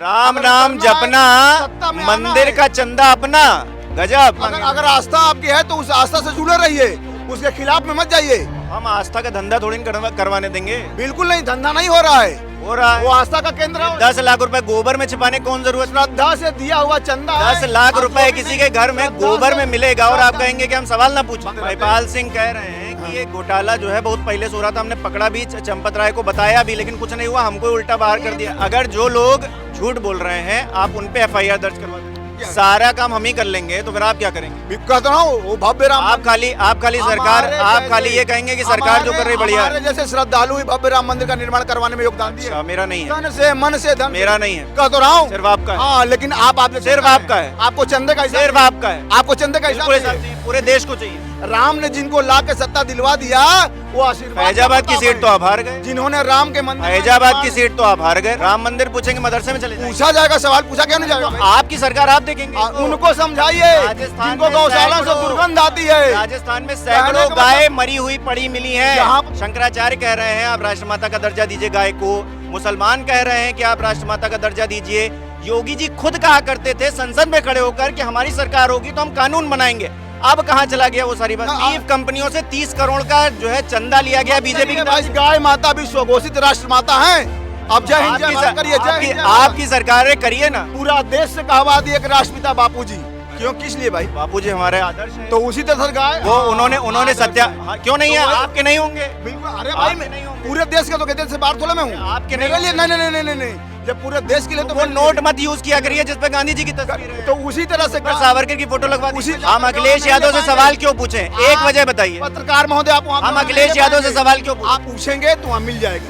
राम नाम जपना, सत्ता में मंदिर आना का चंदा अपना, गजब। अगर आस्था आपकी है तो उस आस्था से जुड़े रहिए, उसके खिलाफ में मत जाइए। हम आस्था का धंधा थोड़ी करवाने देंगे। बिल्कुल नहीं, धंधा नहीं हो रहा है, हो रहा वो है। आस्था का केंद्र है। 10 लाख रुपए गोबर में छिपाने कौन जरूरत? श्रद्धा से दिया हुआ चंदा 10 लाख रुपए किसी के घर में गोबर में मिलेगा और आप कहेंगे कि हम सवाल ना पूछें। महिपाल सिंह कह रहे हैं कि ये घोटाला जो है बहुत पहले से हो रहा था, हमने पकड़ा भी, चंपत राय को बताया भी, लेकिन कुछ नहीं हुआ, हमको उल्टा बाहर कर दिया। अगर जो लोग झूठ बोल रहे हैं आप उन पे FIR दर्ज करवा दें, सारा काम हम ही कर लेंगे, तो फिर आप क्या करेंगे? कहता हूँ वो भव्य राम, आप खाली सरकार, आप खाली ये कहेंगे कि सरकार जो कर रही बढ़िया है। जैसे श्रद्धालु ही भव्य राम मंदिर का निर्माण करवाने में योगदान दिया। अच्छा, मेरा नहीं है, तन से मन से धन, मेरा नहीं है, कह तो रहा हूँ, सिर्फ आपका है। हाँ, लेकिन आप सिर्फ आपका है, आपको चंदे का हिसाब, सिर्फ आपका है, आपको चंदे का हिसाब पूरे चाहिए। पूरे देश को चाहिए। राम ने जिनको ला के सत्ता दिलवा दिया वो आशीर्वाद। फैजाबाद की सीट तो आप हार गए, जिन्होंने राम के मंदिर, फैजाबाद की सीट तो आप हार गए। राम मंदिर पूछेंगे मदरसे में चले जाएंगे। पूछा जाएगा, सवाल पूछा क्यों नहीं जाएगा? आपकी सरकार आप देखेंगे, उनको समझाइए, राजस्थान जिनको में गौशाला से सैकड़ों- दुर्गंध आती है। राजस्थान में कहने सैकड़ों का गाय मरी हुई पड़ी मिली हैं। यहाँ- शंकराचार्य कह रहे हैं आप राष्ट्रमाता का दर्जा दीजिए गाय को, मुसलमान कह रहे हैं कि आप राष्ट्रमाता का दर्जा दीजिए। योगी जी खुद कहा करते थे संसद में खड़े होकर कि हमारी सरकार होगी तो हम कानून बनाएंगे। अब कहाँ चला गया वो सारी बात? 30 कंपनियों से 30 करोड़ का जो है चंदा लिया गया बीजेपी की तरफ से। गाय माता भी स्वघोषित राष्ट्र माता है। अब जय हिंद, जय भारत करिए, जय हिंद, जय भारत। आपकी सरकार करिए ना। पूरा देश से कहवा दिए कि राष्ट्रपिता बापूजी, क्यों, किस लिए भाई? बापूजी हमारे आदर्श हैं। तो उसी तरह गाय वो उन्होंने सत्या, क्यों नहीं है? आपके नहीं होंगे? बिल्कुल। अरे भाई आपके नहीं होंगे। पूरे देश के तो कहते से बाहर थोड़ा मैं हूँ, आपके मेरे नहीं लिए नहीं नहीं नहीं नहीं नहीं, जब पूरे देश के लिए तो वो नोट मत यूज किया करिए जिसपे गांधी जी की तस्वीर है। तो उसी तरह से सावरकर की फोटो लगवा उसी- दीजिए। हम अखिलेश यादव से सवाल क्यों पूछें? एक वजह बताइए। पत्रकार महोदय, आप वहाँ हम अखिलेश यादव से सवाल क्यों पूछें? आप पूछेंगे तो वहाँ मिल जाएगा।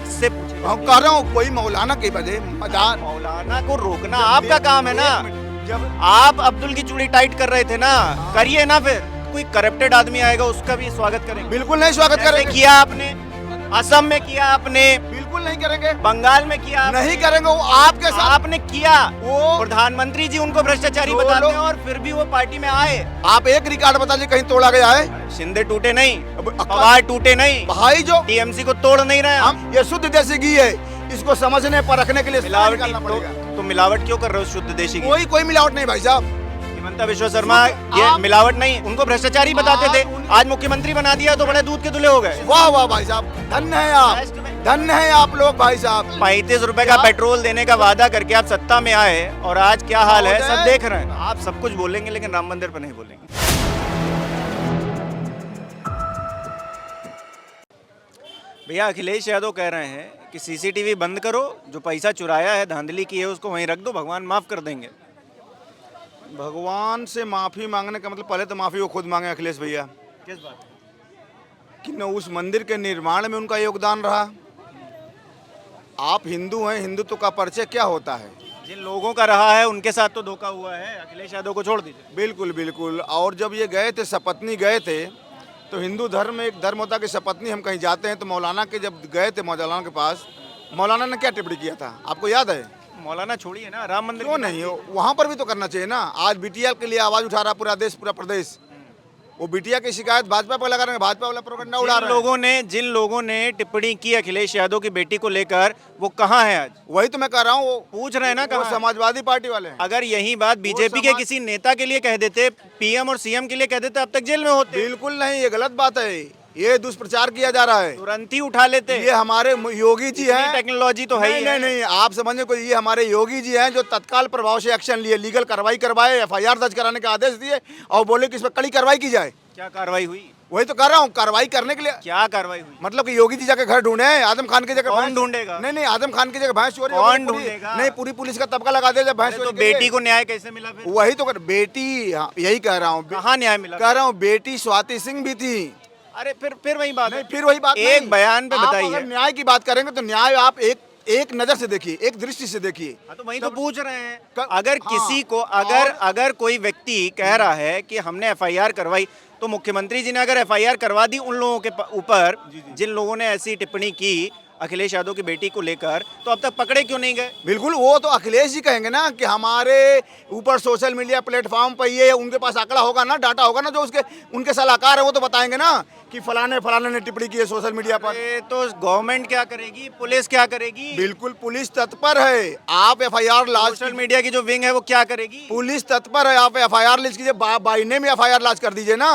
इससे पूछें। हम कह रहा हूँ कोई मौलाना के बजे मजाक, मौलाना को रोकना आपका काम है ना। जब आप अब्दुल की चूड़ी टाइट कर रहे थे ना, करिए ना। फिर कोई करप्टेड आदमी आएगा उसका भी स्वागत करेंगे। बिल्कुल नहीं स्वागत जैसे करेंगे, किया आपने असम में, किया आपने बिल्कुल नहीं करेंगे, बंगाल में, किया आपने। नहीं करेंगे। वो आपके साथ आपने किया। वो प्रधानमंत्री जी उनको भ्रष्टाचारी वो बताते लोग- हैं और फिर भी वो पार्टी में आए। आप एक रिकॉर्ड बता दीजिए कहीं तोड़ा गया है? शिंदे टूटे नहीं, अब पवार टूटे नहीं, भाई जो टीएमसी को तोड़ नहीं रहे। हम, ये शुद्ध देसी घी है, इसको समझने परखने के लिए मिलावट करना पड़ेगा। तो मिलावट क्यों कर रहे हो शुद्ध देशी की? कोई मिलावट नहीं भाई साहब। हिमंता विश्व शर्मा ये आप- मिलावट नहीं, उनको भ्रष्टाचारी बताते थे, आज मुख्यमंत्री बना दिया तो बड़े दूध के धुले हो गए। वाह वाह भाई साहब, धन्य है आप, धन्य है आप लोग भाई साहब। 35 रुपए का पेट्रोल देने का वादा करके आप सत्ता में आए और आज क्या हाल है सब देख रहे हैं। आप सब कुछ बोलेंगे लेकिन राम मंदिर पर नहीं बोलेंगे। भैया अखिलेश यादव कह रहे हैं कि CCTV बंद करो, जो पैसा चुराया है, धांधली की है, उसको वहीं रख दो, भगवान माफ कर देंगे। भगवान से माफी मांगने का मतलब पहले तो माफी वो खुद मांगे अखिलेश भैया, किस बात? कि न उस मंदिर के निर्माण में उनका योगदान रहा। आप हिंदू हैं, हिंदुत्व का परिचय क्या होता है? जिन लोगों का रहा है उनके साथ तो धोखा हुआ है, अखिलेश यादव को छोड़ दीजिए। बिल्कुल बिल्कुल। और जब ये गए थे, सपत्नी गए थे, तो हिंदू धर्म में एक धर्म होता है कि सपत्नी हम कहीं जाते हैं, तो मौलाना के जब गए थे मौलाना के पास, मौलाना ने क्या टिप्पणी किया था आपको याद है? मौलाना छोड़िए ना, राम मंदिर क्यों की नहीं हो, वहाँ पर भी तो करना चाहिए ना। आज BTL के लिए आवाज उठा रहा पूरा देश, पूरा प्रदेश। वो बिटिया की शिकायत भाजपा पर लगा रहे हैं, भाजपा वाला प्रोपगेंडा उड़ा रहे हैं। जिन लोगों ने टिप्पणी की अखिलेश यादव की बेटी को लेकर, वो कहाँ है आज? वही तो मैं कह रहा हूँ, वो पूछ रहे हैं ना वो कहाँ है? समाजवादी पार्टी वाले हैं। अगर यही बात बीजेपी के किसी नेता के लिए कह देते, PM और CM के लिए कह देते, अब तक जेल में होते। बिल्कुल नहीं, ये गलत बात है, ये दुष्प्रचार किया जा रहा है। तुरंत ही उठा लेते। ये हमारे योगी जी हैं। टेक्नोलॉजी तो है ही नहीं नहीं, आप समझे कोई, ये हमारे योगी जी हैं जो तत्काल प्रभाव से एक्शन लिए, लीगल कार्रवाई करवाए, FIR दर्ज कराने का आदेश दिए और बोले कि इस पर कड़ी कार्रवाई की जाए। क्या कार्रवाई हुई? वही तो कर रहा हूँ, कार्रवाई करने के लिए। क्या कार्रवाई हुई? मतलब कि योगी जी जाके घर ढूंढे, आजम खान की जगह कौन भैंस- ढूंढेगा? नहीं, आजम खान की जगह भैंस चोरी हो कौन गई, पूरी- ढूंढेगा? नहीं, पूरी पुलिस का तबका लगा दे जब भैंस तो चोरी के लिए। बेटी को न्याय कैसे मिला फिर? वही तो बेटी, हाँ, यही कह रहा हूँ, कहाँ न्याय मिला? कह रहा हूँ बेटी स्वाति सिंह भी थी। अरे फिर वही बात है। फिर वही बात एक नहीं। बयान पे आप बताइए। अगर न्याय की बात करेंगे तो न्याय आप एक नजर से देखिए, एक दृष्टि से देखिए। हाँ, तो वही तो पूछ रहे हैं। क- अगर हाँ, किसी को अगर कोई व्यक्ति कह रहा है कि हमने FIR करवाई, तो मुख्यमंत्री जी ने अगर FIR करवा दी उन लोगों के ऊपर जिन लोगों ने ऐसी टिप्पणी की, अखिलेश यादव की बेटी को लेकर, तो अब तक पकड़े क्यों नहीं गए? बिल्कुल, वो तो अखिलेश जी कहेंगे ना कि हमारे ऊपर सोशल मीडिया प्लेटफॉर्म पर ये उनके पास आंकड़ा होगा ना, डाटा होगा ना, जो उसके उनके सलाहकार है वो तो बताएंगे ना कि फलाने फलाने ने टिप्पणी की है सोशल मीडिया पर। ये तो गवर्नमेंट क्या करेगी, पुलिस क्या करेगी? बिल्कुल, पुलिस तत्पर है। आप एफआईआर लाज सोशल मीडिया की जो विंग है वो क्या करेगी? पुलिस तत्पर है। आप एफआईआर लिस्ट कीजिए, बाई नेम एफआईआर लाज कर दीजिए ना,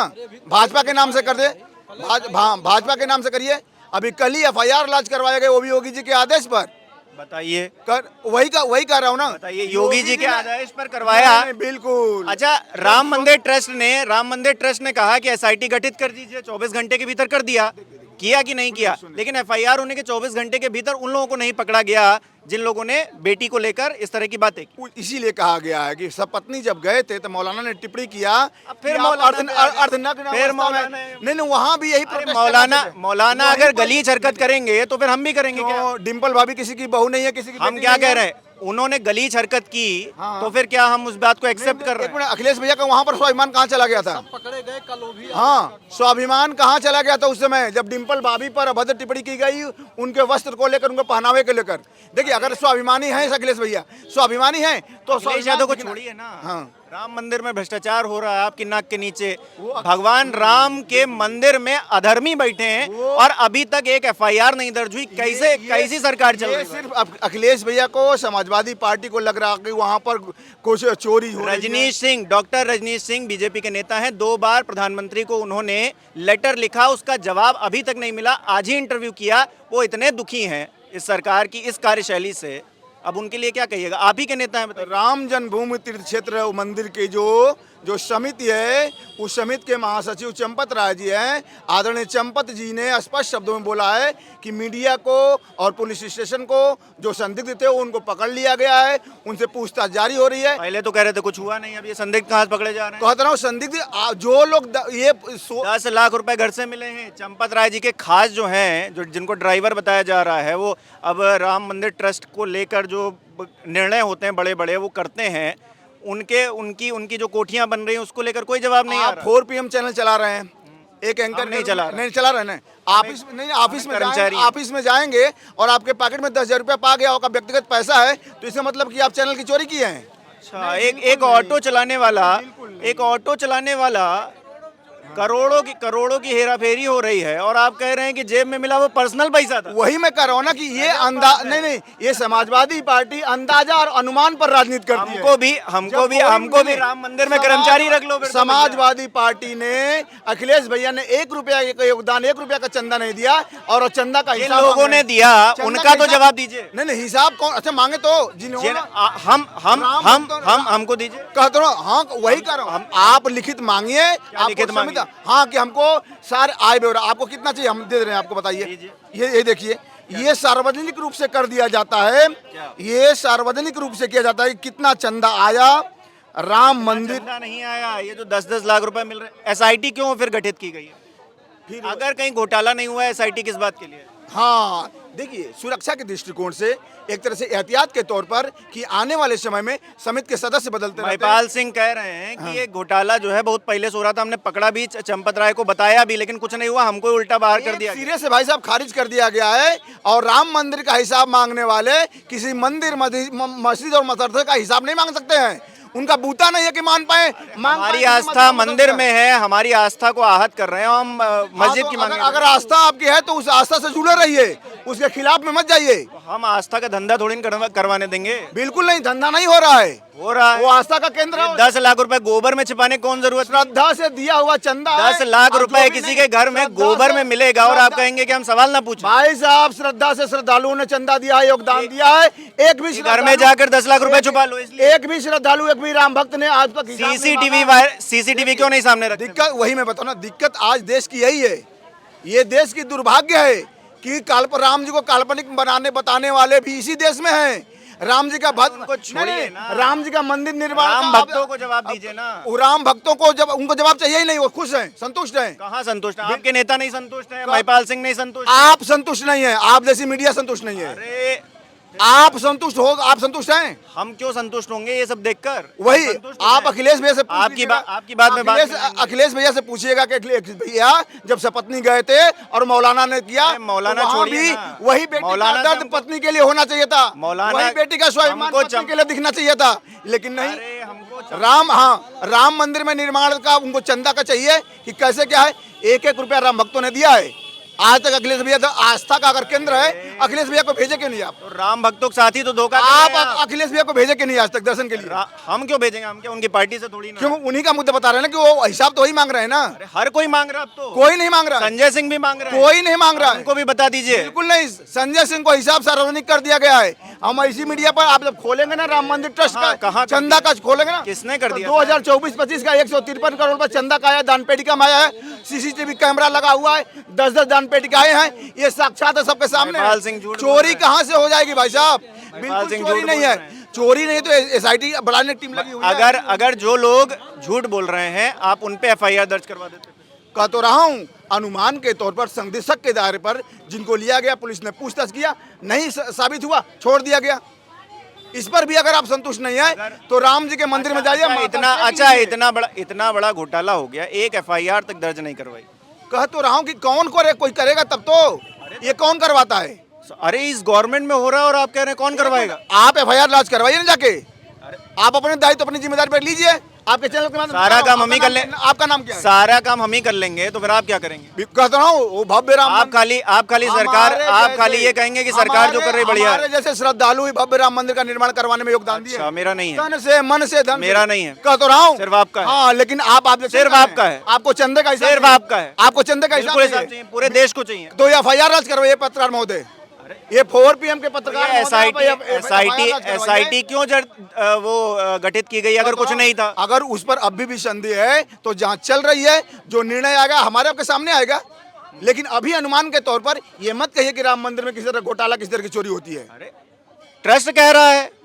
भाजपा के नाम से कर दे, भाजपा के नाम से करिए। अभी कल ही एफआईआर लाज करवाए गए, वो भी योगी जी के आदेश पर। बताइए, कर वही कर रहा हूँ ना। बताइए, योगी जी के आदेश पर करवाया? नहीं, बिल्कुल। अच्छा, राम मंदिर ट्रस्ट ने कहा कि एसआईटी गठित कर दीजिए, 24 घंटे के भीतर कर दिया, किया कि नहीं किया? लेकिन एफआईआर होने के 24 घंटे के भीतर उन लोगों को नहीं पकड़ा गया जिन लोगों ने बेटी को लेकर इस तरह की बातें की। इसीलिए कहा गया है कि सपत्नी जब गए थे तो मौलाना ने टिप्पणी किया, फिर नहीं, वहाँ भी यही प्रोटेस्ट कर रहे थे। मौलाना अगर गलीच हरकत करेंगे तो फिर हम भी करेंगे क्या? क्यों? डिम्पल भाभी किसी की बहू नहीं है, किसी की हम बेटी क्या नहीं कह है। रहे हैं, उन्होंने गलीच हरकत की, हाँ। तो फिर क्या हम उस बात को एक्सेप्ट कर रहे एक हैं? मिनट, अखिलेश भैया का वहाँ पर स्वाभिमान कहाँ चला गया था? पकड़े गए कल वो भी। हाँ, स्वाभिमान कहाँ चला गया था उस समय जब डिम्पल भाभी पर अभद्र टिप्पणी की गई, उनके वस्त्र को लेकर, उनके पहनावे को लेकर। देखिए, अगर स्वाभिमानी है अखिलेश भैया, स्वाभिमानी है तो अखिलेश यादव को छोड़िए ना। हाँ। राम मंदिर में भ्रष्टाचार हो रहा है आपकी नाक के नीचे, भगवान राम के मंदिर में अधर्मी बैठे हैं और अभी तक एक एफआईआर नहीं दर्ज हुई। कैसी सरकार चल रही है? सिर्फ अखिलेश भैया को, समाजवादी पार्टी को लग रहा कि वहाँ पर कुछ चोरी हो रही है। डॉक्टर रजनीश सिंह बीजेपी के नेता हैं, 2 बार प्रधानमंत्री को उन्होंने लेटर लिखा, उसका जवाब अभी तक नहीं मिला। आज ही इंटरव्यू किया, वो इतने दुखी हैं इस सरकार की इस कार्यशैली से। अब उनके लिए क्या कहिएगा? आप ही के नेता हैं, बताइए। राम जन्मभूमि तीर्थ क्षेत्र मंदिर की जो समिति है, उस समिति के महासचिव चंपत राय जी हैं। आदरणीय चंपत जी ने स्पष्ट शब्दों में बोला है कि मीडिया को और पुलिस स्टेशन को जो संदिग्ध थे उनको पकड़ लिया गया है, उनसे पूछताछ जारी हो रही है। पहले तो कह रहे थे कुछ हुआ नहीं, अब ये संदिग्ध कहाँ से पकड़े जा रहे हैं? कहता रहा हूँ, संदिग्ध जो लोग ये 10 लाख रुपए घर से मिले हैं। चंपत राय जी के खास जो हैं, जो जिनको ड्राइवर बताया जा रहा है, वो अब राम मंदिर ट्रस्ट को लेकर जो निर्णय होते हैं बड़े बड़े वो करते हैं, उनकी जो कोठियां बन रही हैं उसको लेकर कोई जवाब नहीं आ आप रहा। 4 PM चैनल चला रहे हैं, एक एंकर नहीं चला रहे। नहीं चला रहे हैं। ऑफिस में नहीं, कर्मचारी ऑफिस में जाएंगे और आपके पॉकेट में 10,000 रुपया पा गया होगा, व्यक्तिगत पैसा है, तो इसका मतलब कि आप चैनल की चोरी किए हैं। अच्छा, एक ऑटो चलाने वाला करोड़ों की हेराफेरी हो रही है और आप कह रहे हैं कि जेब में मिला वो पर्सनल पैसा था। वही मैं कह रहा हूँ ना कि ये नहीं, ये समाजवादी पार्टी अंदाजा और अनुमान पर राजनीति करती है। हमको भी राम मंदिर में कर्मचारी रख लो। समाजवादी पार्टी ने, अखिलेश भैया ने 1 रुपया का योगदान, 1 रुपया का चंदा नहीं दिया, और चंदा का जिन हिसाब लोगों ने दिया उनका तो जवाब दीजिए। नहीं, हिसाब कौन? अच्छा, मांगे तो हमको दीजिए। कहते रहो, हाँ वही कर रहा हूँ। आप लिखित मांगिए, लिखित मांगिए? हाँ, कि हमको सारे आय ब्यौरा, आपको कितना चाहिए हम दे रहे हैं, आपको बताइए। ये देखिए, ये सार्वजनिक रूप से कर दिया जाता है, ये सार्वजनिक रूप से किया जाता है कितना चंदा आया राम मंदिर। चंदा नहीं आया, ये जो 10-10 लाख रुपए मिल रहे हैं। एसआईटी क्यों फिर गठित की गई है? फिर अगर कहीं घोटाला नहीं हुआ है, एसआईटी किस बात के लिए? हाँ, देखिए, सुरक्षा के दृष्टिकोण से एक तरह से एहतियात के तौर पर कि आने वाले समय में समिति के सदस्य बदलते रहते हैं। महिपाल सिंह कह रहे हैं कि ये घोटाला जो है बहुत पहले से हो रहा था, हमने पकड़ा भी, चंपत राय को बताया भी, लेकिन कुछ नहीं हुआ, हमको उल्टा बाहर कर दिया। सिरे से भाई साहब खारिज कर दिया गया है, और राम मंदिर का हिसाब मांगने वाले किसी मंदिर, मस्जिद और मदरसे का हिसाब नहीं मांग सकते हैं। उनका बूता नहीं है कि मान पाए। हमारी आस्था मंदिर में है, हमारी आस्था को आहत कर रहे हैं हम, मस्जिद की मांग। अगर आस्था आपकी है तो उस आस्था से जुड़े रहिए, उसके खिलाफ में मत जाइए। हम आस्था का धंधा थोड़ी करवाने देंगे। बिल्कुल नहीं, धंधा नहीं हो रहा है, वो आस्था का केंद्र है। 10 लाख रुपए गोबर में छिपाने कौन जरूरत? श्रद्धा से दिया हुआ चंदा 10 लाख रुपए किसी के घर में गोबर में मिलेगा और आप कहेंगे कि हम सवाल ना पूछें? भाई साहब, श्रद्धा से श्रद्धालुओं ने चंदा दिया है, योगदान दिया है। एक भी घर में जाकर 10 लाख रुपए छुपा लो, इसलिए एक भी श्रद्धालु, एक भी राम भक्त ने आज तक सीसीटीवी क्यों नहीं सामने रखते? दिक्कत वही मैं बताऊं ना, दिक्कत आज देश की यही है। ये देश की दुर्भाग्य है कि राम जी को काल्पनिक बताने वाले भी इसी देश में हैं। राम जी का भक्त उनको छोड़िए ना, राम जी का मंदिर निर्माण, राम भक्तों को जवाब दीजिए ना। राम भक्तों को जब उनको जवाब चाहिए ही नहीं, वो खुश हैं, संतुष्ट हैं। कहाँ संतुष्ट हैं? आपके नेता नहीं संतुष्ट हैं, महिपाल सिंह नहीं संतुष्ट, आप संतुष्ट नहीं है, आप जैसी मीडिया संतुष्ट नहीं है। अरे आप संतुष्ट हैं? हम क्यों संतुष्ट होंगे ये सब देखकर? वही हम संतुष्ट आप हैं। अखिलेश भैया से पूछ आपकी लीजिएगा। आपकी बात में बात अखिलेश भैया से पूछिएगा कि अखिलेश भैया जब शपथनी गए थे और मौलाना ने किया, अरे मौलाना तो वहाँ छोड़िए भी ना। वही बेटी का मौलाना से दर्द हमको- पत्नी के लिए होना चाहिए था, मौलाना- वही बेटी का स्वाभिमान हमको पत्नी के लिए दिखना चाहिए था, लेकिन नहीं। अरे हमको राम मंदिर में निर्माण का उनको चंदा का चाहिए कि कैसे क्या है, 1-1 रुपया राम भक्तों ने दिया है। आज तक अखिलेश भैया तो आस्था का अगर केंद्र है, अखिलेश भैया को भेजे क्यों नहीं आप? तो राम भक्तों के साथ ही तो धोखा कर आप रहे हैं आप। अखिलेश भैया को भेजे क्यों नहीं आज तक दर्शन के लिए? हम क्यों भेजेंगे? हम क्या उनकी पार्टी से थोड़ी ना? क्यों? उन्हीं का मुद्दा बता रहे हैं ना कि वो हिसाब तो वही मांग रहे हैं ना। अरे हर कोई मांग रहा है अब तो। कोई नहीं मांग रहा है, संजय सिंह भी मांग रहा है। कोई नहीं मांग रहा है, उनको भी बता दीजिए। बिल्कुल नहीं। संजय सिंह को हिसाब सार्वजनिक कर दिया गया है। हम इसी मीडिया पर आप जब खोलेंगे ना राम मंदिर ट्रस्ट कहाँ का कर चंदा का खोलेंगे ना, किसने कर दिया? 2024-25 का 153 करोड़ रुपए चंदा का आया, दान पेटी का आया है, सीसीटीवी कैमरा लगा हुआ है, 10-10 दान पेटी का आए हैं, ये साक्षात है सबके सामने। महिपाल सिंह झूठ बोल चोरी रहे हैं। कहाँ से हो जाएगी भाई साहब? महिपाल बिल्कुल सिंह चोरी झूठ नहीं बोल है, रहे हैं। चोरी नहीं तो एसआईटी बढ़ाने की टीम लगी हुई है। अगर जो लोग झूठ बोल रहे हैं आप उन पे एफआईआर दर्ज करवा देते। कह तो रहा हूँ, अनुमान के तौर पर संदिग्ध के दायरे पर जिनको लिया गया, पुलिस ने पूछताछ किया, नहीं साबित हुआ, छोड़ दिया गया। इस पर भी अगर आप संतुष्ट नहीं है तो राम जी के मंदिर में जाइए। इतना बड़ा घोटाला हो गया, एक एफआईआर तक दर्ज नहीं करवाई। कह तो रहा हूँ कि कौन कोई करेगा तब तो, ये कौन करवाता है? अरे इस गवर्नमेंट में हो रहा है और आप कह रहे हैं कौन करवाएगा? आप एफआईआर लॉन्च करवाइए ना जाके, आप अपने दायित्व अपनी जिम्मेदारी पर लीजिए। आपके चैनल के माध्यम से सारा काम हम ही कर ले। आपका नाम क्या है? सारा काम हम ही कर लेंगे तो फिर आप क्या करेंगे? कहता रहा हूँ वो भव्य राम आप खाली सरकार, आप खाली ये कहेंगे कि सरकार जो कर रही बढ़िया है। हमारे जैसे श्रद्धालु ही भव्य राम मंदिर का निर्माण करवाने में योगदान दिए। अच्छा, मेरा नहीं है। तन से, मन से, धन से। मेरा नहीं है। कह तो रहा हूँ, सिर्फ आपका है। हाँ, लेकिन आप सिर्फ आपका है। आपको चंदे का हिसाब सिर्फ चाहिए। आपका है। आपको चंदे का हिसाब बिल्कुल हिसाब चाहिए। चाहिए, पूरे देश को चाहिए। तो एफआईआर दर्ज करवाइए पत्रकार महोदय। ये 4 PM के पत्रकार एसआईटी क्यों गठित की गई अगर कुछ नहीं था? अगर उस पर अभी भी संदेह है तो जांच चल रही है, जो निर्णय आएगा हमारे आपके सामने आएगा। लेकिन अभी अनुमान के तौर पर ये मत कहिए कि राम मंदिर में किसी तरह घोटाला, किसी तरह की चोरी होती है। ट्रस्ट कह रहा है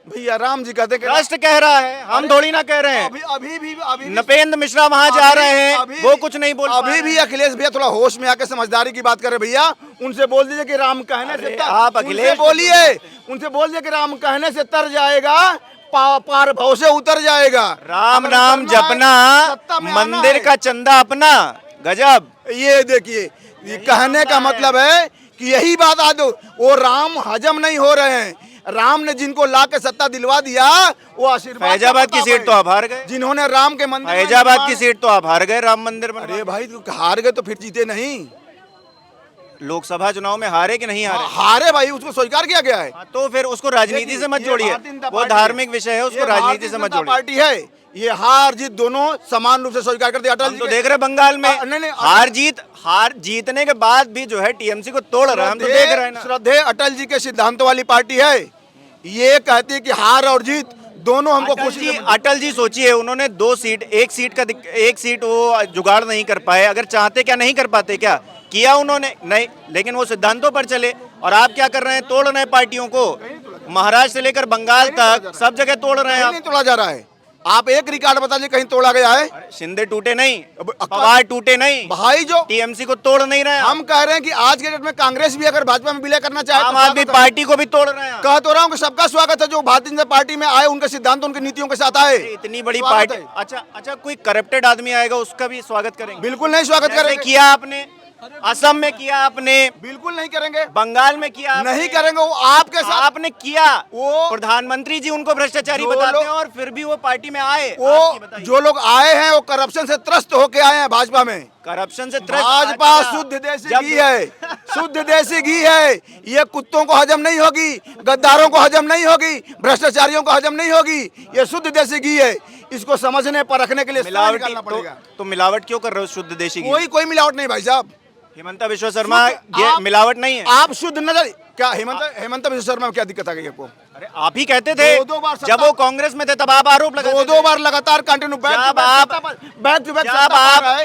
भैया, राम जी कहते हैं ट्रस्ट कह रहा है, हम थोड़ी ना कह रहे हैं। अभी भी नपेंद्र मिश्रा वहां जा रहे हैं, वो कुछ नहीं बोल पा अभी रहे भी हैं। अखिलेश भैया थोड़ा होश में आके समझदारी की बात करे भैया। उनसे बोल दीजिए कि राम कहने से आप अखिलेश बोलिए, उनसे बोल दीजिए कि राम कहने से तर जाएगा, पार भाव से उतर जाएगा। राम अगर नाम उतरना है, जपना, सत्ता में आना मंदिर है। का चंदा अपना, गजब। ये देखिए, ये कहने का मतलब है कि यही बात आज वो राम हजम नहीं हो रहे हैं। राम ने जिनको ला के सत्ता दिलवा दिया वो आशीर्वाद। फैजाबाद की सीट तो आप हार गए। जिन्होंने राम के मंदिर में फैजाबाद की निर्माण- सीट तो आप हार गए राम मंदिर में। अरे भाई, तू हार गए तो फिर जीते नहीं। लोकसभा चुनाव में हारे कि नहीं हारे? हारे भाई, उसको स्वीकार किया गया है। हाँ, तो फिर उसको राजनीति से मत ये जोड़िए, भारतीय जनता वो पार्टी है। धार्मिक विषय है, उसको ये राजनीति भारतीय से मत जनता जोड़िए। पार्टी है, ये हार जीत दोनों समान रूप से स्वीकार कर दिया। अटल हम जी तो के- देख रहे हैं बंगाल में नहीं, हार जीतने के बाद भी जो है टीएमसी को तोड़ रहा है, हम तो देख रहे हैं ना। श्रद्धेय अटल जी के सिद्धांतों वाली पार्टी है। ये कहती है कि हार और जीत दोनों हमको खुशी से- अटल जी सोचिए, उन्होंने एक सीट वो जुगाड़ नहीं कर पाए। अगर चाहते क्या नहीं कर पाते? क्या किया उन्होंने? नहीं, लेकिन वो सिद्धांतों पर चले। और आप क्या कर रहे हैं? तोड़ रहे हैं पार्टियों को। महाराष्ट्र से लेकर बंगाल तक सब जगह तोड़ रहे हैं नहीं आप। तोड़ा जा रहा है। आप एक रिकॉर्ड बता दीजिए कहीं तोड़ा गया है? शिंदे टूटे नहीं, अब पवार टूटे नहीं, भाई जो टीएमसी को तोड़ नहीं रहे हैं। हम कह रहे हैं कि आज के डेट में कांग्रेस भी अगर भाजपा में विलय करना चाहे आम तो आदमी स्वागत है। पार्टी को भी तोड़ रहे हैं। कह तो रहा हूँ कि सबका स्वागत है जो भारतीय जनता पार्टी में आए, उनके सिद्धांत उनकी नीतियों के साथ आए। इतनी बड़ी स्वागत पार्टी। है। अच्छा, कोई करप्टेड आदमी आएगा उसका भी स्वागत करेंगे? बिल्कुल नहीं स्वागत जैसे करेंगे। किया आपने असम में, किया आपने बिल्कुल नहीं करेंगे। बंगाल में, किया आपने। नहीं करेंगे। वो आपके साथ आपने किया। वो प्रधानमंत्री जी उनको भ्रष्टाचारी जो बताते लोग- हैं और फिर भी वो पार्टी में आए। आपकी वो बताइए। जो लोग आए हैं वो करप्शन से त्रस्त होके आए हैं भाजपा में। करप्शन से त्रस्त। भाजपा अच्छा, शुद्ध देसी जब- घी है, शुद्ध देसी घी है। ये कुत्तों को हजम नहीं होगी, गद्दारों को हजम नहीं होगी, भ्रष्टाचारियों को हजम नहीं होगी। ये शुद्ध देसी घी है। इसको समझने परखने के लिए समय मिलावटी निकालना पड़ेगा। तो मिलावट क्यों कर रहे हो शुद्ध देशी घी? कोई मिलावट नहीं भाई साहब। हेमंता विश्व शर्मा, शुद्ध- ये आप- मिलावट नहीं है। आप शुद्ध नजर क्या हेमंत विश्व शर्मा में क्या दिक्कत आ गई आपको? अरे आप ही कहते थे दो बार जब वो कांग्रेस में थे तब आप आरोप लगाते दो बार लगातार कंटिन्यू जब आप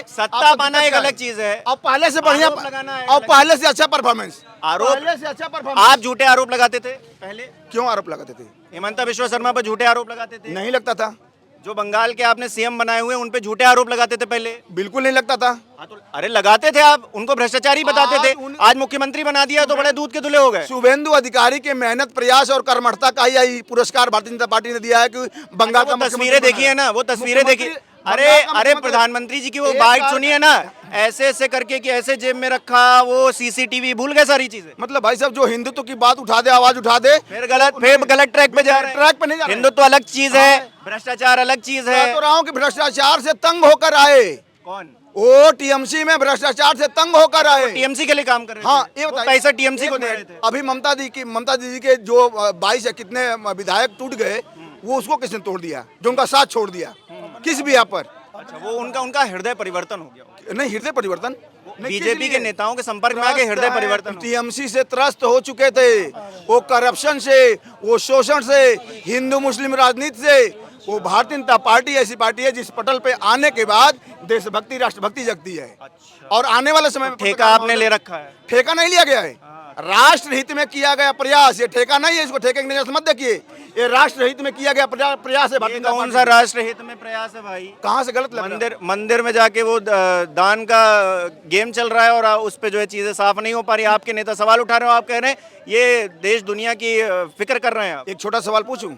सत्ता पाना एक अलग चीज है। और पहले से बढ़िया आरोप लगाना है और अलग पहले से अच्छा परफॉर्मेंस। आरोप- पहले से अच्छा परफॉर्मेंस। आप झूठे आरोप लगाते थे पहले। क्यों आरोप लगाते थे? हेमंता विश्व शर्मा पर झूठे आरोप लगाते थे। नहीं लगता था। जो बंगाल के आपने सीएम बनाए हुए हैं, उन पे झूठे आरोप लगाते थे पहले। बिल्कुल नहीं लगता था। हाँ तो अरे लगाते थे आप, उनको भ्रष्टाचारी बताते थे। आज मुख्यमंत्री बना दिया तो बड़े दूध के धुले हो गए। शुभेंदु अधिकारी के मेहनत, प्रयास और कर्मठता का ही पुरस्कार भारतीय जनता पार्टी ने दिया है कि बंगाल का तस्वीरें देखी है ना, वो तस्वीरें देखी। अरे अरे प्रधानमंत्री जी की वो बाइट सुनी है ना, ऐसे ऐसे करके कि ऐसे जेब में रखा, वो सीसीटीवी भूल गए सारी चीजें। मतलब भाई साहब जो हिंदुत्व की बात उठा दे, आवाज उठा दे, फिर गलत ट्रैक पे जा रहे हैं। ट्रैक पे नहीं जा रहे। हिंदुत्व अलग चीज है, भ्रष्टाचार अलग चीज है। मैं तो रहा हूं कि भ्रष्टाचार से तंग होकर आए। कौन? वो टीएमसी में भ्रष्टाचार से तंग होकर आए। टीएमसी के लिए काम कर रहे थे। हाँ, ये वो बताइए। पैसा टीएमसी को दे रहे थे। अभी ममता दीदी के जो 22 या कितने विधायक टूट गए, वो उसको किसने तोड़ दिया? जो उनका साथ छोड़ दिया, किस बिया पर? अच्छा, वो उनका हृदय परिवर्तन हो गया। नहीं, हृदय परिवर्तन बीजेपी के नेताओं के संपर्क में आके हृदय परिवर्तन हो। टीएमसी से त्रस्त हो चुके थे, वो करप्शन से, वो शोषण से, हिंदू मुस्लिम राजनीति से। वो भारतीय जनता पार्टी ऐसी पार्टी है जिस पटल पे आने के बाद देशभक्ति, राष्ट्रभक्ति जगती है। और आने वाले समय में ठेका आपने ले रखा है। ठेका नहीं लिया गया है, राष्ट्र हित में किया गया प्रयास। ये ठेका नहीं है, इसको ठेके की नजर से मत देखिए। ये राष्ट्र हित में किया गया प्रयास है। ये कौन सा राष्ट्र हित में प्रयास है भाई? कहाँ से गलत लग रहा है? मंदिर में जाके वो दान का गेम चल रहा है और उस पे जो है चीजें साफ नहीं हो पा रही। आपके नेता सवाल उठा रहे हो, आप कह रहे हैं ये देश दुनिया की फिक्र कर रहे हैं आप। एक छोटा सवाल पूछूं,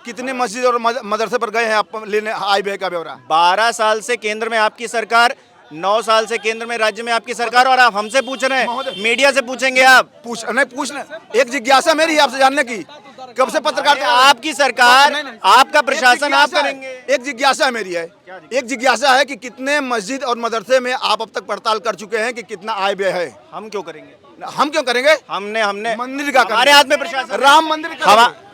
कितने मस्जिद और मदरसे पर गए हैं आप लेने आई व्यय का ब्यौरा? 12 साल से केंद्र में आपकी सरकार, 9 साल से केंद्र में राज्य में आपकी सरकार, और आप हमसे पूछ रहे हैं। मीडिया से पूछेंगे आप? पूछना एक जिज्ञासा मेरी है आपसे जानने की, कब से पत्रकारिता। आपकी सरकार, आपका प्रशासन आप करेंगे। एक जिज्ञासा मेरी है, एक जिज्ञासा है कि कितने मस्जिद और मदरसे में आप अब तक पड़ताल कर चुके हैं कि कितना आय व्यय है? हम क्यों करेंगे? हम क्यों करेंगे? हमने मंदिर का हमारे हाथ में प्रशासन। राम मंदिर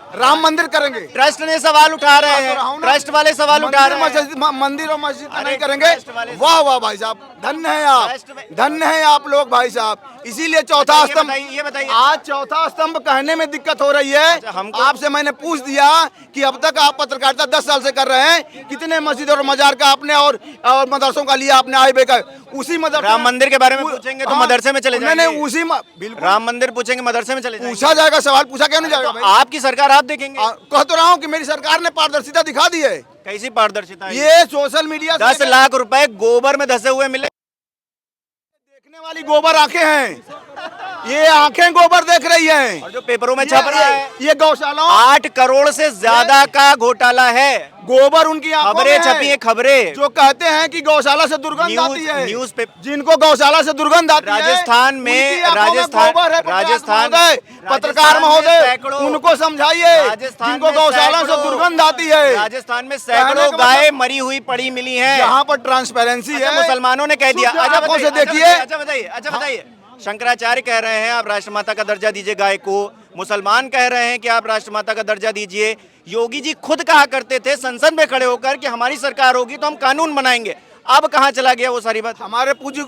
राम मंदिर करेंगे। ट्रस्ट ने सवाल उठा रहे हैं, ट्रस्ट वाले सवाल उठा रहे हैं। मंदिर और मस्जिद नहीं करेंगे। वाह वाह भाई साहब, धन्य है आप, धन्य है आप लोग भाई साहब। इसीलिए चौथा स्तंभ, ये बताइए, आज चौथा स्तंभ कहने में दिक्कत हो रही है। आपसे मैंने पूछ दिया कि अब तक आप पत्रकारिता 10 साल से कर रहे हैं, कितने मस्जिद और मजार का आपने और मदरसों का लिया आपने आय व्यय का? उसी मदरसे, राम मंदिर के बारे में पूछेंगे तो मदरसे में चले जाएंगे। नहीं, उसी बिल्कुल राम मंदिर पूछेंगे मदरसे में चले जाएंगे। पूछा जाएगा, सवाल पूछा क्यों नहीं जाएगा भाई? आपकी सरकार, आप देखेंगे। कह तो रहा हूँ कि मेरी सरकार ने पारदर्शिता दिखा दी है। कैसी पारदर्शिता है? ये सोशल मीडिया 10 लाख रुपए गोबर में धसे हुए मिले। देखने वाली गोबर आंखें हैं, ये आंखें गोबर देख रही हैं। और जो पेपरों में छप रहा है, ये गौशालाओं 8 करोड़ से ज्यादा का घोटाला है। गोबर उनकी आंखों में खबरें है। छपी है, खबरें जो कहते हैं कि गौशाला से दुर्गंध आती है। न्यूज पे जिनको गौशाला से दुर्गंध आती है, राजस्थान में, उनकी आंखों गोबर है। राजस्थान पत्रकार महोदय, उनको समझाइए जिनको गौशाला से दुर्गंध आती है। राजस्थान में सैकड़ों गाय मरी हुई पड़ी मिली है। यहाँ पर ट्रांसपेरेंसी है। मुसलमानों ने कह दिया। आंखों से देखिए। अच्छा बताइए, शंकराचार्य कह रहे हैं आप राष्ट्रमाता का दर्जा दीजिए गाय को, मुसलमान कह रहे हैं कि आप राष्ट्रमाता का दर्जा दीजिए। योगी जी खुद कहा करते थे संसद में खड़े होकर कि हमारी सरकार होगी तो हम कानून बनाएंगे। अब कहाँ चला गया वो सारी बात? हमारे पूज्य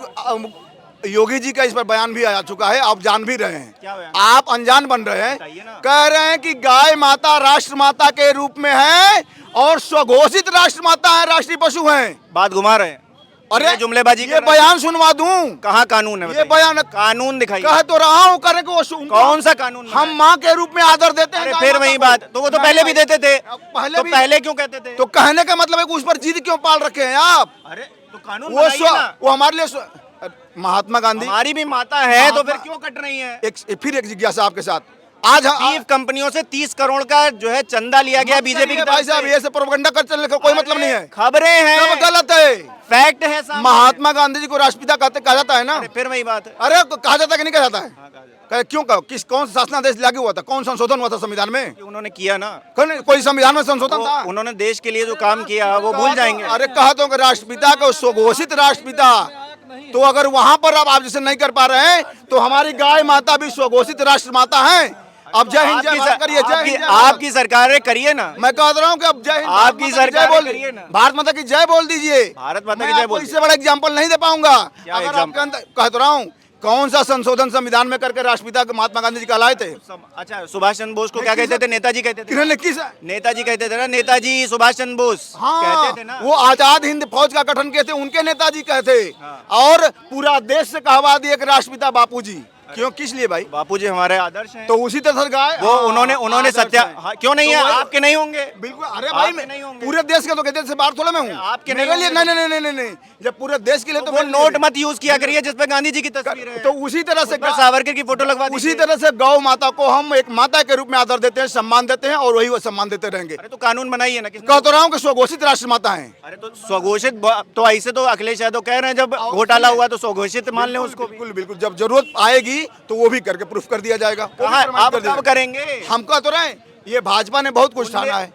योगी जी का इस पर बयान भी आ चुका है, आप जान भी रहे हैं। क्या बयान? आप अनजान बन रहे हैं। बताइए ना। कह रहे हैं कि गाय माता राष्ट्र माता के रूप में है और स्वघोषित राष्ट्र माता है, राष्ट्रीय पशु हैं। बात घुमा रहे हैं। अरे जुमलेबाजी ये बयान सुनवा दूं? कहाँ कानून है? ये बयान कानून दिखाइए। कह तो रहा हूँ, करे को कौन सा कानून? हम माँ के रूप में आदर देते हैं। फिर वही बात, तो वो तो पहले भी देते थे। पहले क्यों कहते थे? तो कहने का मतलब है कि उस पर जिद क्यों पाल रखे हैं आप? अरे तो कानून बनाइए ना। वो हमारे लिए महात्मा गांधी हमारी भी माता है, तो फिर क्यों कट रही है? फिर एक जिज्ञासा आपके साथ। आज चीफ कंपनियों से 30 करोड़ का जो है चंदा लिया गया बीजेपी के। भाई साहब, ये सब प्रोपेगेंडा कर चलने का कोई मतलब नहीं है। खबरें हैं, सब गलत है, फैक्ट है सामने। महात्मा गांधी जी को राष्ट्रपिता कहा जाता है ना? फिर वही बात है। अरे कहा जाता है कि नहीं कहा जाता है? क्यों कहा? कौन सा शासनादेश लागू हुआ था? कौन संशोधन हुआ था संविधान में? उन्होंने किया ना। कोई संविधान में संशोधन था? उन्होंने देश के लिए जो काम किया वो भूल जाएंगे। अरे कहा तो राष्ट्रपिता को स्वघोषित राष्ट्रपिता, तो अगर वहां पर आप जैसे नहीं कर पा रहे हैं तो हमारी गाय माता भी स्वघोषित राष्ट्र माता है। अब जय हिंद जय भारत करिए। जय हिंद। आपकी सरकार करिए ना। मैं कह रहा हूँ कि अब जय हिंद, आपकी सरकार बोल करिए ना। भारत माता की जय बोल दीजिए। भारत माता की जय बोल। इससे बड़ा एग्जाम्पल नहीं दे पाऊंगा। अगर एग्जाम्पल? आपके कह तो रहा हूँ, कौन सा संशोधन संविधान में करके राष्ट्रपिता के महात्मा गांधी जी कहलाए थे? अच्छा, सुभाष चंद्र बोस को क्या कहते थे? नेताजी कहते थे। किन्होंने किस? नेताजी कहते थे ना, नेताजी सुभाष चंद्र बोस कहते थे ना। वो आजाद हिंद फौज का गठन किए थे, उनके नेताजी कहते। और पूरा देश से कहवा दिए कि राष्ट्रपिता बापू जी। क्यों, किस लिए भाई? बापूजी हमारे आदर्श हैं। तो उसी तरह से गाय वो उन्होंने आदर्श सत्या हैं। हाँ, क्यों नहीं तो है? वही- आपके नहीं होंगे। बिल्कुल, अरे भाई आपके नहीं होंगे। पूरे देश के तो कहते से बाहर थोड़ा मैं हूँ। आपके मेरे नहीं लिए होंगे। नहीं, जब पूरे देश के लिए तो वो मेरे लिए नोट भी। मत यूज किया करिए जिसपे गांधी जी की तस्वीर है। तो उसी तरह से उस पर सावरकर की फोटो लगवा उसी दीजिए। तरह से गौ माता को हम एक माता के रूप में आदर देते हैं, सम्मान देते हैं और वही वो सम्मान देते रहेंगे। अरे तो कानून बनाइए ना। किसने? कह तो रहा हूँ कि स्वघोषित राष्ट्रमाता हैं। अरे तो स्वघोषित तो ऐसे तो अखिलेश यादव कह रहे हैं जब घोटाला हुआ तो स्वघोषित मान लें उसको भी। बिल्कुल बिल्कुल, जब जरूरत आएगी तो वो भी करके प्रूफ कर दिया जाएगा। वो भी कहाँ प्रमाणित आप कर दिया कब जाएगा। करेंगे? हम कह तो रहे हैं, ये भाजपा ने बहुत कुछ ठाना है।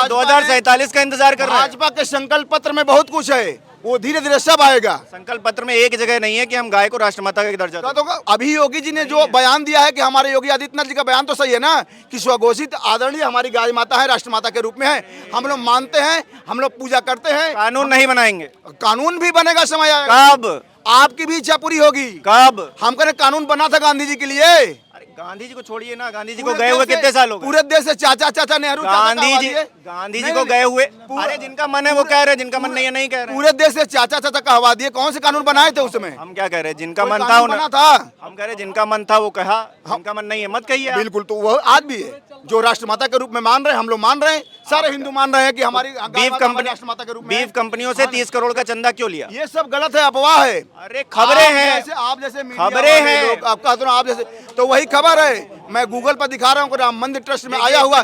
2047 का इंतजार कर रहे हैं। भाजपा के संकल्प पत्र में बहुत कुछ है, वो धीरे धीरे सब आएगा। संकल्प पत्र में एक जगह नहीं है कि हम गाय को राष्ट्रमाता का दर्जा दें। तो अभी योगी जी ने जो बयान दिया है कि हमारे योगी आदित्यनाथ जी का बयान तो सही है ना, कि स्वघोषित आदरणीय हमारी गाय माता है, राष्ट्रमाता के रूप में है। हम लोग मानते हैं, हम लोग पूजा करते हैं। कानून नहीं बनाएंगे। कानून भी बनेगा, समय आएगा। कब? आपकी भी इच्छा पूरी होगी। कब? हम कह रहे कानून बना था गांधी जी के लिए। अरे गांधी जी को छोड़िए ना, गांधी जी को पूरे गए हुए देश से- कितने साल हो गए? पूरे देश से चाचा नेहरू गांधी जी को गए हुए। अरे जिनका मन है वो कह रहे हैं, जिनका मन नहीं है नहीं कह रहे हैं। पूरे देश से चाचा कहवा दिए। कौन से कानून बनाए थे उसमें? हम क्या कह रहे हैं, जिनका कोई मन था कानून बना था। हम कह रहे हैं जिनका मन था वो कहा, जिनका मन नहीं है मत कहिए आप। बिल्कुल, तो वह आज भी है जो राष्ट्रमाता के रूप में मान रहे हैं। हम लोग मान रहे हैं, सारे हिंदू मान रहे हैं कि हमारी गाय बीफ माता हमारी कंपनी राष्ट्रमाता के रूप में है। बीफ कंपनियों से 30 करोड़ का चंदा क्यों लिया? ये सब गलत है, अफवाह है। अरे खबरें हैं। आप जैसे मीडिया खबरें वाले हैं। लोग, आप कहते हो आप जैसे, तो वही खबर है। मैं गूगल पर दिखा रहा हूँ कि राम मंदिर ट्रस्ट में आया हुआ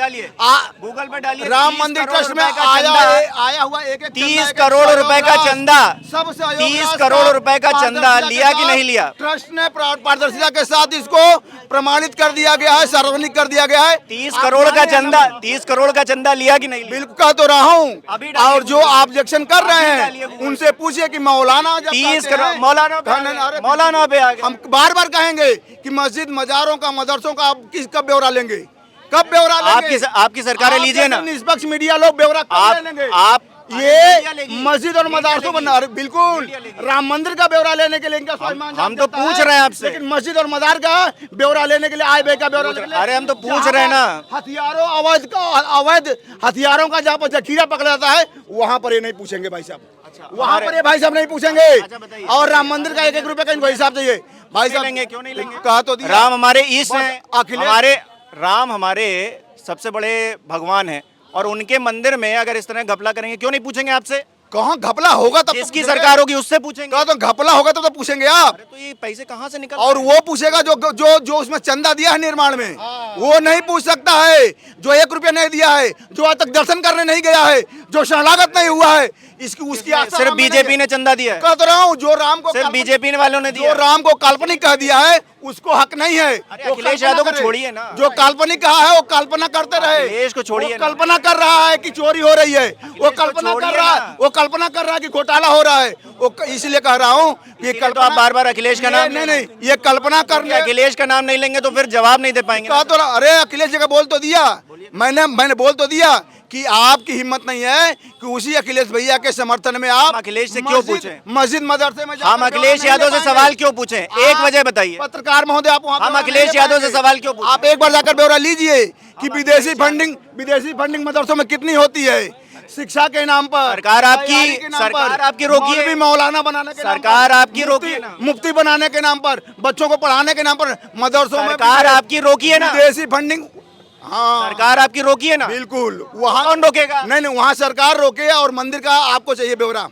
गूगल पर डालिए राम 30 मंदिर करोड़ ट्रस्ट में रुपए का चंदा। आया हुआ एक 30 करोड़ रुपए का चंदा। सबसे 30 करोड़ रुपए का चंदा लिया कि नहीं लिया? ट्रस्ट ने पारदर्शिता के साथ इसको प्रमाणित कर दिया गया है, सार्वजनिक कर दिया गया है। 30 करोड़ का चंदा, 30 करोड़ का चंदा लिया कि नहीं लिया? बिल्कुल कह तो रहा हूँ। अभी डालिए और जो गूगल। ऑब्जेक्शन कर रहे अभी डालिए हैं गूगल। उनसे पूछिए कि मौलाना जब 30 कहते करोड़ हैं- मौलाना पे आ नहीं, गए। अरे मौलाना पे आ गए। हम बार बार कहेंगे कि मस्जिद, मजारों का, मदरसों का आप किस कब ब्यौरा लेंगे? कब ब्यौरा लेंगे? आपकी सरकारें आप लीजिए ना। जैसे निष्पक्ष मीडिया लोग ब्यौरा कब ले लेंगे? आप ये मस्जिद और मदरसों बना, अरे बिल्कुल लेगी। राम मंदिर का ब्यौरा लेने के लिए इनका स्वाभिमान हम जाता तो पूछ है, रहे हैं आपसे। लेकिन मस्जिद और मजार का ब्यौरा लेने के लिए आय व्यय का ब्यौरा लेने के लिए- अरे हम तो पूछ जहाँ रहे हैं ना। पर हथियारों अवैध हथियारों का जहाँ पर जखीरा पकड़ा जाता है वहाँ पर ये नहीं पूछेंगे भाई साहब। वहाँ पर ये भाई साहब नहीं पूछेंगे। बताइए। और राम मंदिर का 1-1 रुपए का इनको हिसाब चाहिए भाई साहब। लेंगे क्यों नहीं लेंगे? कहा तो दिया। राम हमारे ईस्ट बस हैं, अखिलेश- राम हमारे सबसे बड़े भगवान हैं और उनके मंदिर में अगर इस तरह घपला करेंगे क्यों नहीं पूछेंगे आपसे? कहाँ घपला होगा तब जिसकी सरकार होगी उससे पूछेंगे। कहा तो घपला होगा तब तो पूछेंगे आप। अरे तो ये पैसे कहाँ से निकल और वो पूछेगा जो जो जो उसमें चंदा दिया है निर्माण में, वो नहीं पूछ सकता है। जो 1 रुपया नहीं दिया है, जो आज तक दर्शन करने नहीं गया है, जो शरणागत नहीं हुआ है, इसकी उसकी आस्था सिर्फ राम में बीजेपी नहीं ने चंदा दिया है। है। कह तो रहा हूँ, जो राम को सिर्फ काल्पनिक- बीजेपी वालों ने जो दिया। राम को काल्पनिक कह दिया है उसको हक नहीं है। अरे वो अखिलेश कल्पना यादव को करे। छोड़िए ना। जो काल्पनिक कहा है वो कल्पना करते रहे। अखिलेश को छोड़िए वो ना। कल्पना कर रहा है कि चोरी हो रही है, वो को कल्पना कर छोड़िए रहा ना। है, वो कल्पना कर रहा है कि घोटाला हो रहा है। वो इसलिए कह रहा हूँ कि इसीलिए तो आप बार-बार अखिलेश का नाम नहीं नहीं, ये कल्पना करने अखिलेश का नाम नहीं लेंगे तो फिर जवाब नहीं दे पाएंगे। कहा तो अरे अखिलेश जी का बोल तो दिया मैंने बोल तो दिया कि आपकी हिम्मत नहीं है कि उसी अखिलेश भैया के समर्थन में आप अखिलेश से क्यों मस्जिद- पूछें? मस्जिद मदरसे में हम जाकर अखिलेश नहीं यादव ले से पाएंगे। सवाल क्यों पूछें? एक आप वजह बताइए। पत्रकार महोदय आप वहाँ हम ब्यौरा अखिलेश नहीं ले यादव से पाएंगे। सवाल क्यों पूछें? आप एक बार जाकर ब्यौरा लीजिए कि विदेशी फंडिंग मदरसों में कितनी होती है, शिक्षा के नाम पर, सरकार आपकी- तैयारी के नाम सरकार पर, आपकी रोकी है। मौलवी मौलाना बनाने के नाम सरकार पर, आपकी मुफ्ती- रोकी है ना। मुफ्ती बनाने के नाम पर, बच्चों को पढ़ाने के नाम पर मदरसों में सरकार आपकी रोकी है ना। विदेशी फंडिंग। हाँ सरकार आपकी रोकी है ना। बिल्कुल, वहाँ कौन रोकेगा? नहीं नहीं, वहाँ सरकार रोके और मंदिर का आपको चाहिए ब्यौरा।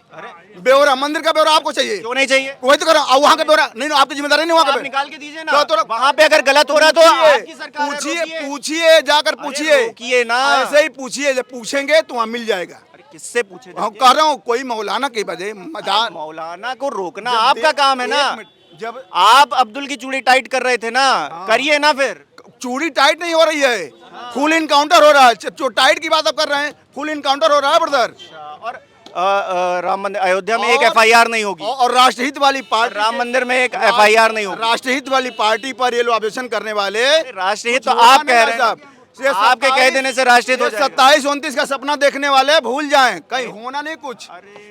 ब्यौरा मंदिर का ब्यौरा आपको चाहिए। क्यों नहीं चाहिए? वही तो करो, वहाँ का ब्यौरा नहीं, आपकी जिम्मेदारी नहीं वहाँ आप का। निकाल के दीजिए तो ना। वहाँ पे अगर गलत हो रहा है तो आपकी सरकार है, पूछिए रोकिए। पूछिए जाकर पूछिए, रोकिए ना। ऐसे ही पूछिए, जब पूछेंगे तो वहाँ मिल जाएगा। अरे किससे पूछे? हम कह रहा हूँ कोई मौलाना की वजह मजार मौलाना को रोकना आपका काम है ना। एक मिनट, जब आप अब्दुल की चूड़ी टाइट कर रहे थे ना, करिए ना फिर। चूड़ी टाइट नहीं हो रही है, फुल इनकाउंटर हो रहा है। जो टाइट की बात आप कर रहे हैं, फुल इनकाउंटर हो रहा है ब्रदर। और राम मंदिर अयोध्या में एक और- FIR नहीं होगी। और राष्ट्रहित वाली पार्टी, राम मंदिर में एक FIR नहीं होगी। राष्ट्रहित वाली पार्टी पर ये लोग ऑब्जेक्शन करने वाले राष्ट्रहित तो कुछ होगा आप नहीं कह भाई रहे साहब। हैं। ये आपके कह देने से राष्ट्रहित हो जाएगा। 27-29 का सपना देखने वाले भूल जाएं, कहीं होना नहीं कुछ।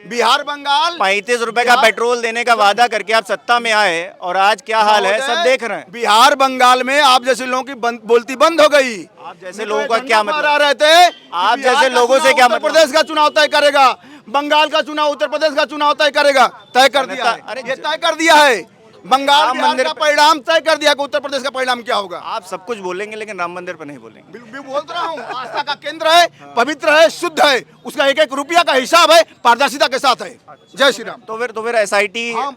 बिहार बंगाल 35 रुपए का पेट्रोल देने का वादा करके आप सत्ता में आए और आज क्या हाल है सब देख रहे हैं। बिहार बंगाल में आप जैसे लोगों की बोलती बंद हो गई। आप जैसे लोगों का क्या मतलब? आ रहे थे आप जैसे लोगों से क्या उत्तर मतलब? प्रदेश का चुनाव तय करेगा, बंगाल का चुनाव, उत्तर प्रदेश का चुनाव तय करेगा, तय कर दिया है। अरे ये तय कर दिया है। बंगाल राम बिहार मंदिर का पे- परिणाम तय कर दिया कि उत्तर प्रदेश का परिणाम क्या होगा। आप सब कुछ बोलेंगे लेकिन राम मंदिर पर नहीं बोलेंगे। बोल रहा हूँ, आस्था का केंद्र है, पवित्र है, शुद्ध है, उसका एक एक रुपया का हिसाब है, पारदर्शिता के साथ है। जय श्री राम। तो फिर एसआईटी हाँ,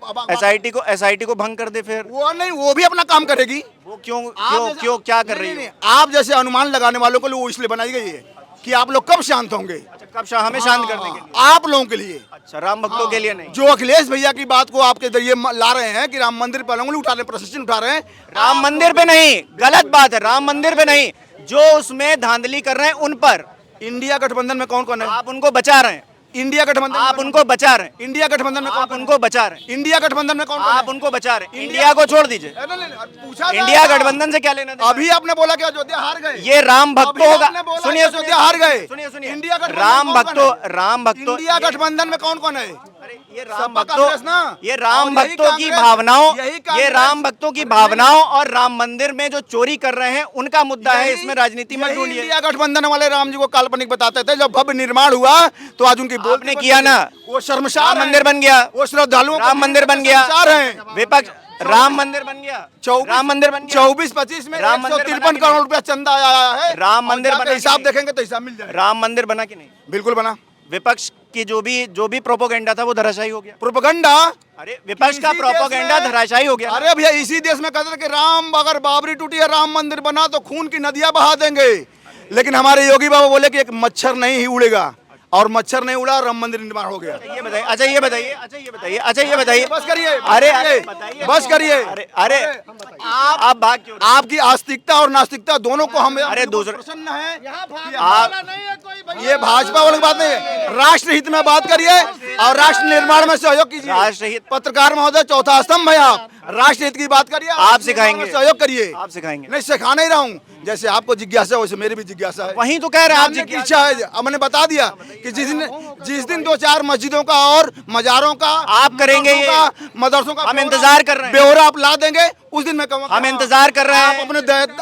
एसआईटी को भंग कर दे फिर। वो नहीं, वो भी अपना काम करेगी। वो क्यों आप क्यों जैसे- क्यों क्या कर नहीं, रही नहीं, है? नहीं, आप जैसे अनुमान लगाने वालों के लिए वो इसलिए बनाई गई है कि आप लोग कब शांत होंगे। कब हमें शांत करने के लिए? आप लोगों के लिए, अच्छा, राम भक्तों के लिए नहीं। जो अखिलेश भैया की बात को आपके जरिए ला रहे हैं कि राम मंदिर पर उंगली उठा रहे हैं, प्रशासन उठा रहे हैं। राम मंदिर पे नहीं, गलत बात है। राम मंदिर पे नहीं, जो उसमें धांधली कर रहे हैं उन पर इंडिया गठबंधन में कौन कौन है? आप उनको बचा रहे हैं। इंडिया गठबंधन आप उनको बचा रहे हैं। इंडिया गठबंधन में कौन आप उनको बचा रहे हैं। इंडिया गठबंधन में कौन आप उनको बचा रहे हैं। इंडिया को छोड़ दीजिए। पूछा इंडिया गठबंधन से क्या लेना देना? अभी आपने बोला कि अयोध्या हार गए। ये राम अभी भक्तों आपने का बोला सुनिए कि अयोध्या हार गए। सुनिए इंडिया गठबंधन राम में कौन कौन भक्तों है? राम भक्तों इंडिया गठबंधन में कौन कौन है? अरे ये राम सपा भक्तों कांग्रेस ना? ये राम और यही भक्तों की कांग्रेस- भावनाओं यही ये कांग्रेस- राम भक्तों की भावनाओं और राम मंदिर में जो चोरी कर रहे हैं उनका मुद्दा है। यही- इसमें राजनीति मत यही ढूंढिए। इंडिया गठबंधन वाले राम जी को काल्पनिक बताते थे। जब भव्य निर्माण हुआ तो आज उनकी बोलती आपने बंद किया हो गई। ना? वो शर्मसार राम हैं। मंदिर बन गया। वो श्रद्धालुओं को राम मंदिर बन गया। शर्मसार हैं। विपक्ष राम मंदिर बन गया। राम मंदिर बन गया। 24-25 में राम मंदिर बना 153 कि करोड़ नहीं? रुपया चंदा आया है। राम मंदिर और बना जाके कि हिसाब नहीं? देखेंगे तो हिसाब मिल जाएगा। राम मंदिर बना कि नहीं? बिल्कुल बना। विपक्ष की जो भी प्रोपोगेंडा था वो धराशायी हो गया। प्रोपेगेंडा। अरे विपक्ष का इसी देश प्रोपोगेंडा में- धराशायी हो गया। अरे भैया इसी देश में कहते थे कि राम अगर बाबरी टूटी है, राम मंदिर बना तो खून की नदियां बहा देंगे। लेकिन हमारे योगी बाबा बोले कि एक मच्छर नहीं ही उड़ेगा, और मच्छर नहीं उड़ा, राम मंदिर निर्माण हो गया। ये बताइए। अच्छा ये बताइए। बस करिए। अरे बताइए, बस करिए। अरे आप भाग क्यों रहे हैं? आपकी आस्तिकता और नास्तिकता दोनों को हम अरे दूसरे- प्रसन्न है। आप ये भाजपा वाली बात नहीं है। राष्ट्र हित में बात करिए और राष्ट्र निर्माण में सहयोग कीजिए। राष्ट्र हित- पत्रकार महोदय चौथा स्तंभ है आप। राष्ट्र हित की बात करिए, आप सिखाएंगे। सहयोग करिए। आप सिखाएंगे। नहीं सिखा नहीं रहा हूँ। जैसे आपको जिज्ञासा है वैसे मेरी भी जिज्ञासा है। वहीं तो कह रहे हैं आप जानने की जिज्ञासा- इच्छा है। अब मैंने बता दिया कि जिस दिन 2-4 मस्जिदों का और मजारों का आप करेंगे ये। मदरसों का हम ब्यौरा- इंतजार कर रहे हैं। ब्यौरा आप ला देंगे उस दिन मैं कहूँगा हम इंतजार कर रहे आप हैं।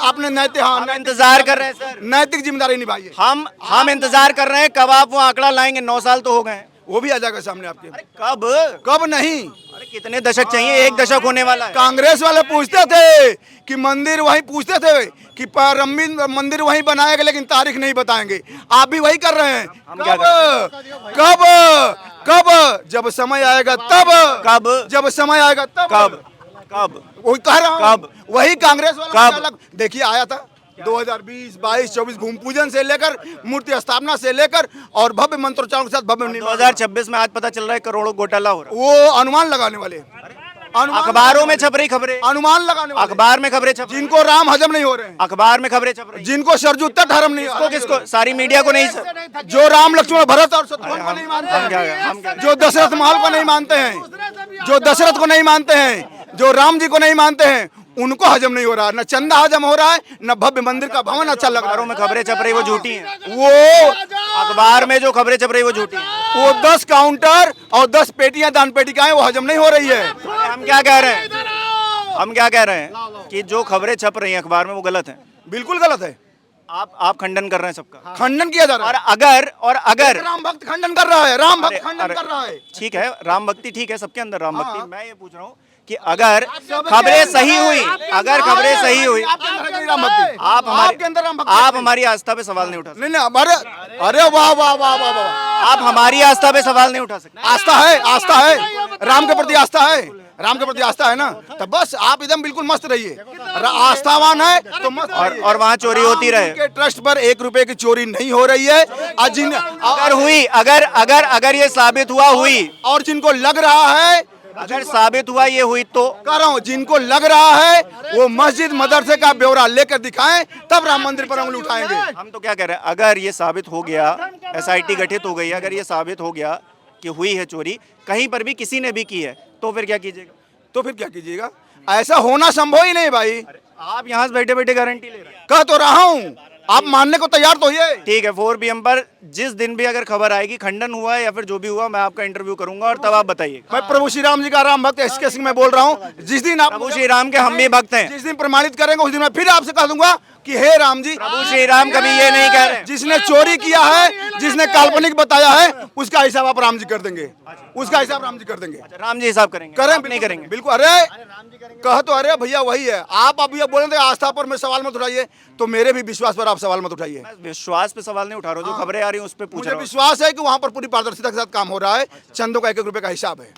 अपने नैतिक हम इंतजार कर रहे हैं सर। नैतिक जिम्मेदारी निभाइए। हम इंतजार कर रहे हैं। कब आप वो आंकड़ा लाएंगे? 9 साल तो हो गए हैं। वो भी आ जाएगा सामने आपके। कब? कब नहीं? अरे कितने दशक चाहिए? 1 दशक होने वाला है। कांग्रेस वाले पूछते थे कि मंदिर वहीं पूछते थे कि मंदिर वहीं बनाएगा लेकिन तारीख नहीं बताएंगे। आप भी वही कर रहे हैं। हम क्या कब कब जब समय आएगा तब। कब? जब समय आएगा तब। कब? वही कह रहा हूँ। कब? वही कांग्रेस वाला कब? अलग देखिए आया था 2020, 22, 24 भूमि पूजन से लेकर मूर्ति स्थापना से लेकर और भव्य मंत्रोच्चारण के साथ भव्य निर्माण। 2026 में आज पता चल रहा है करोड़ों घोटाला हो रहा वो अनुमान लगाने वाले, है। अखबारों में छप रही खबरें। अनुमान लगाने वाले, अखबार में खबरें छप रही। जिनको राम हजम नहीं हो रहे हैं, अखबार में खबरें छप रही। जिनको सरजुत्ता धर्म नहीं किसको? सारी मीडिया को नहीं। जो राम लक्ष्मण भरत और शत्रुघ्न को नहीं मानते हम क्या हैं, जो दशरथ महल को नहीं मानते हैं, जो दशरथ को नहीं मानते हैं, जो राम जी को नहीं मानते हैं, उनको हजम नहीं हो रहा। न चंदा हजम हो रहा है, न भव्य मंदिर का भवन अच्छा लग रहा अखबारों में खबरें छप रही वो झूठी हैं। वो अखबार में जो खबरें छप रही वो झूठी हैं। वो 10 काउंटर और 10 पेटियां दान पेटिकाएं वो हजम नहीं हो रही है। हम क्या कह रहे हैं? हम क्या कह रहे हैं कि जो खबरें छप रही हैं अखबार में वो गलत हैं। बिल्कुल गलत है। आप खंडन कर रहे हैं सबका। खंडन किया जा रहा और है। अगर राम भक्त खंडन कर रहा है, राम भक्त अरे- खंडन अरे- कर रहा है। ठीक है, राम भक्ति ठीक है, सबके अंदर राम हाँ। भक्ति। मैं ये पूछ रहा हूँ कि अगर खबरें सही हुई, अगर खबरें सही हुई, आपके अंदर है राम भक्ति। आपके अंदर राम भक्ति आप है। हमारी आस्था पे सवाल नहीं उठा सकते। नहीं नहीं, अरे अरे वाह वाह वाह वाह वाह। आप हमारी आस्था पे सवाल नहीं उठा सकते। आस्था है, आस्था है, राम के प्रति आस्था है, राम के प्रति आस्था है ना, तो बस आप एकदम बिल्कुल मस्त रहिए। आस्थावान है तो मस्त रहिए। और वहाँ चोरी होती रहे। के ट्रस्ट पर 1 रुपए की चोरी नहीं हो रही है। अगर हुई, अगर ये साबित हुआ हुई, और जिनको लग रहा है, अगर साबित हुआ ये हुई तो कह रहा हूँ, जिनको लग रहा है वो मस्जिद मदरसे का ब्यौरा लेकर दिखाएं, तब राम मंदिर पर उंगली उठाएंगे। हम तो क्या कह रहे हैं, अगर ये साबित हो गया, एसआईटी गठित हो गई, अगर ये साबित हो गया कि हुई है चोरी, कहीं पर भी किसी ने भी की है, तो फिर क्या कीजिएगा? तो फिर क्या कीजिएगा? ऐसा होना संभव ही नहीं भाई। आप यहाँ से बैठे बैठे गारंटी ले रहे हैं। कह तो रहा हूँ, आप मानने को तैयार तो होइए। ठीक है, 4 PM पर जिस दिन भी अगर खबर आएगी खंडन हुआ है या फिर जो भी हुआ, मैं आपका इंटरव्यू करूंगा और तब आप बताइएगा। मैं प्रभु श्री राम जी का राम भक्त SK सिंह मैं बोल रहा हूँ। जिस दिन आप प्रभु श्री राम के हम भी भक्त हैं। जिस दिन प्रमाणित करेंगे उस दिन मैं फिर आपसे कह दूंगा कि हे राम जी, प्रभु श्री राम कभी ये नहीं कह रहे। जिसने चोरी किया है, जिसने काल्पनिक बताया है, उसका हिसाब आप राम जी कर देंगे, उसका हिसाब राम जी कर देंगे। राम जी हिसाब करेंगे, करें, आप नहीं करेंगे? बिल्कुल। अरे कह तो अरे भैया वही है। आप अब ये बोल रहे थे आस्था पर मैं सवाल मत उठाइए, तो मेरे भी विश्वास पर आप सवाल मत उठाइए। मैं विश्वास पे सवाल नहीं उठा रहा हूँ, जो खबरें आ रही हैं उस पे पूछ मुझे रहा हूँ। विश्वास है कि वहां पर पूरी पारदर्शिता के साथ काम हो रहा है। चंदों का 1-1 रुपए का हिसाब है।